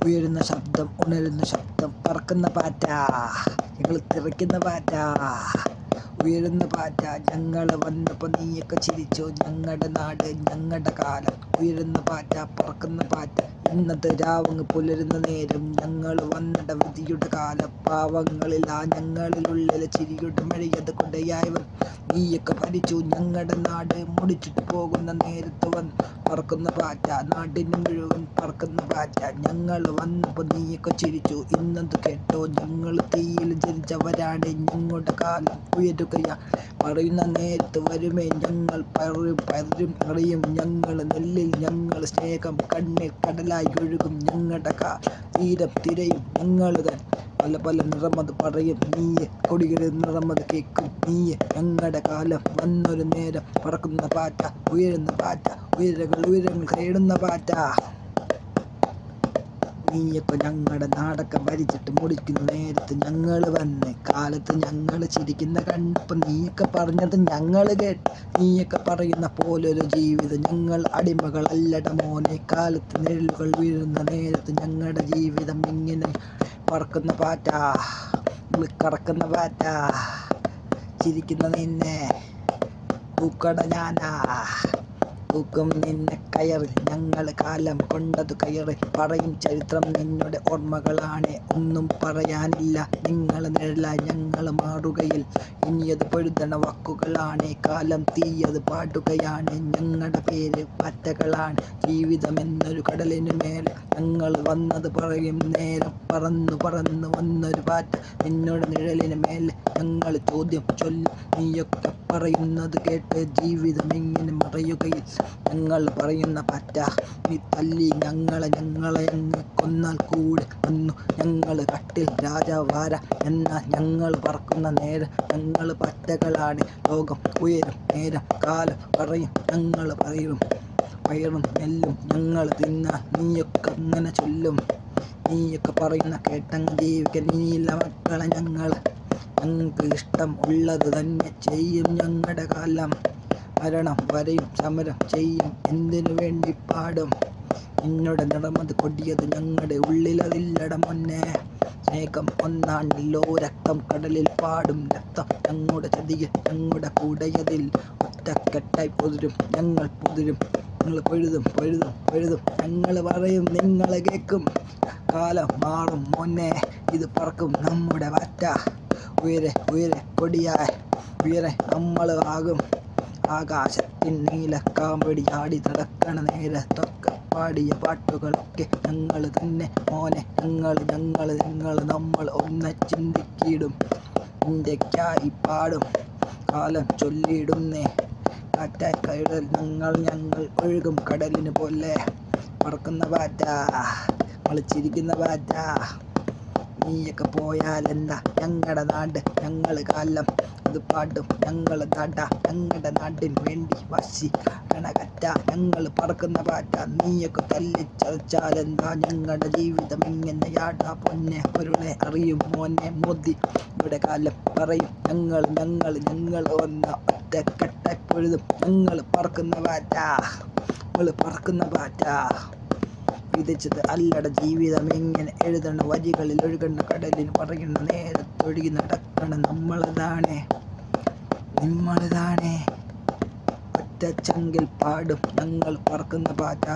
ഉയരുന്ന ശബ്ദം, ഉണരുന്ന ശബ്ദം, പറക്കുന്ന പാറ്റ, ഞങ്ങൾ തിറയ്ക്കുന്ന പാറ്റ, ഉയരുന്ന പാറ്റ. ഞങ്ങൾ വന്നപ്പോൾ നീയൊക്കെ ചിരിച്ചു. ഞങ്ങളുടെ നാട്, ഞങ്ങളുടെ കാലം. ഉയരുന്ന പാറ്റ, പറക്കുന്ന പാറ്റ. ഇന്നത്തെ രാവങ്ങ് പുലരുന്ന നേരം ഞങ്ങൾ വന്നിട വിധിയുടെ കാലം. പാവങ്ങളിലാ ഞങ്ങളിലുള്ളിൽ ചിരിയുടെ മഴയത് കൊണ്ടയായവൻ. നീയൊക്കെ ഭരിച്ചു ഞങ്ങളുടെ നാട്. മുടിച്ചിട്ട് പോകുന്ന നേരത്ത് വന്ന് പറക്കുന്ന പാറ്റ, നാടിന് മുഴുവൻ പറക്കുന്ന പാറ്റ. ഞങ്ങൾ വന്നപ്പോൾ നീയൊക്കെ ചിരിച്ചു. ഇന്നത് കേട്ടോ, ഞങ്ങൾ തീയിൽ ജനിച്ചവരാണ്. ഞങ്ങളുടെ കാലം ഉയരുകയാ. പറയുന്ന നേരത്ത് വരുമേ ഞങ്ങൾ പലരും അറിയും. ഞങ്ങൾ നെല്ലിൽ ഞങ്ങൾ സ്നേഹം കണ്ണിൽ കടലായി ഒഴുകും. ഞങ്ങളുടെ തീരം തിരയും ഞങ്ങൾ തൻ. പല പല നിറമത് പറയും നീയെ, കൊടികളിൽ നിറമത് കേൾക്കും നീയെ. ഞങ്ങളുടെ കാലം വന്നൊരു നേരം പറക്കുന്ന പാറ്റ, ഉയരുന്ന പാറ്റ, ഉയരങ്ങൾ തേടുന്ന പാറ്റ. നീയൊക്കെ ഞങ്ങളുടെ നാടൊക്കെ ഭരിച്ചിട്ട് മുടിക്കുന്ന നേരത്ത് ഞങ്ങൾ വന്ന് കാലത്ത് ഞങ്ങൾ ചിരിക്കുന്ന കണ്ടപ്പോൾ നീയൊക്കെ പറഞ്ഞത് ഞങ്ങൾ കേട്ട്. നീയൊക്കെ പറയുന്ന പോലൊരു ജീവിതം ഞങ്ങൾ അടിമകളല്ലട മോനെ. കാലത്ത് നിഴലുകൾ വീഴുന്ന നേരത്ത് ഞങ്ങളുടെ ജീവിതം ഇങ്ങനെ പറക്കുന്ന പാറ്റ, കറക്കുന്ന പാറ്റ, ചിരിക്കുന്ന നിന്നെ പൂക്കട ഞാനാ, പൂക്കും നിന്നെ കയറി. ഞങ്ങൾ കാലം കൊണ്ടത് കയറി. പറയും ചരിത്രം നിന്നുടെ ഓർമ്മകളാണ്. ഒന്നും പറയാനില്ല, നിങ്ങൾ നിഴലായി ഞങ്ങൾ മാറുകയിൽ. ഇനിയത് പൊഴുതണ വാക്കുകളാണ്. കാലം തീയത് പാടുകയാണ്. ഞങ്ങളുടെ പേര് പാറ്റകളാണ്. ജീവിതമെന്നൊരു കടലിനു മേലെ ഞങ്ങൾ വന്നത് പറയും നേരം. പറന്നു പറന്ന് വന്നൊരു പാറ്റ നിന്നോട് നിഴലിന് മേലെ ഞങ്ങൾ ചോദ്യം ചൊല്ലും. നീയൊക്കെ പറയുന്നത് കേട്ട് ജീവിതം ഇങ്ങനെ മറയുകയിൽ. ഞങ്ങൾ പറയുന്ന പാറ്റ, നീ തല്ലി ഞങ്ങളെ അങ്ങ് കൊന്നാൽ കൂടെ വന്നു ഞങ്ങൾ കട്ടിൽ രാജാവാര. എന്നാൽ ഞങ്ങൾ പറക്കുന്ന നേരം ഞങ്ങൾ പാറ്റകളാണ്. ലോകം ഉയരും നേരം കാലം പറയും ഞങ്ങൾ പറയും. പയറും നെല്ലും ഞങ്ങൾ തിന്നാൻ നീയൊക്കെ അങ്ങനെ ചൊല്ലും. നീയൊക്കെ പറയുന്ന കേട്ടങ്ങ് ജീവിക്കാൻ നീയില്ല മക്കളെ. ഞങ്ങൾക്ക് ഇഷ്ടം ഉള്ളത് തന്നെ ചെയ്യും. ഞങ്ങളുടെ കാലം മരണം വരെയും സമരം ചെയ്യും. എന്തിനു വേണ്ടി പാടും നിന്നോട് നിറമത് കൊടിയത് ഞങ്ങളുടെ ഉള്ളിലതില്ലട മുന്നേ. സ്നേഹം ഒന്നാണല്ലോ രക്തം കടലിൽ പാടും രക്തം. ഞങ്ങളുടെ ചതിയിൽ ഞങ്ങളുടെ കൂടയതിൽ ഒറ്റക്കെട്ടായി പൊതിരും ഞങ്ങൾ പൊതിരും. ഞങ്ങൾ പൊഴുതും ഞങ്ങൾ പറയും നിങ്ങൾ കേൾക്കും. കാലം മാറും മോനെ, ഇത് പറക്കും നമ്മുടെ പാറ്റ. ഉയരെ കൊടിയായി ഉയരെ നമ്മൾ ആകും. ആകാശത്തിൻ നീലക്കാമ്പടി ആടി നടക്കണ നേരത്തൊക്കെ പാടിയ പാട്ടുകളൊക്കെ ഞങ്ങൾ തന്നെ മോനെ. ഞങ്ങൾ നമ്മൾ ഒന്ന് ചിന്തിക്കിടും. ഇന്ത്യക്കായി പാടും കാലം ചൊല്ലിയിടുന്നേ. കാറ്റായി കടൽ ഞങ്ങൾ ഒഴുകും കടലിന് പോലെ. പറക്കുന്ന പാറ്റ, നമ്മൾ ചിരിക്കുന്ന പാറ്റ. നീയൊക്കെ പോയാലെന്താ ഞങ്ങളുടെ നാട്, ഞങ്ങൾ കാലം അത് പാടും. ഞങ്ങൾ നാട്ട ഞങ്ങളുടെ നാടിന് വേണ്ടി വശി കണകറ്റ. ഞങ്ങൾ പറക്കുന്ന പാറ്റ, നീയൊക്കെ തല്ലിച്ചതച്ചാലെന്താ ഞങ്ങളുടെ ജീവിതം ഇങ്ങനെയാടാ പൊന്നെ. ഒരുളെ അറിയും മോനെ മോദി ഇവിടെ കാലം പറയും. ഞങ്ങൾ വന്ന ഒറ്റക്കെട്ടായി പൊഴുതും. ഞങ്ങൾ പറക്കുന്ന പാറ്റ, പറക്കുന്ന പാറ്റ. വിധിച്ചത് അല്ലട ജീവിതം ഇങ്ങനെ എഴുതണ വരികളിൽ ഒഴുകണ കടലിൽ പറയുന്ന നേരത്തൊഴുകി നടക്കണ നമ്മളതാണ്. ഒറ്റച്ചെങ്കിൽ പാടും ഞങ്ങൾ പറക്കുന്ന പാറ്റ.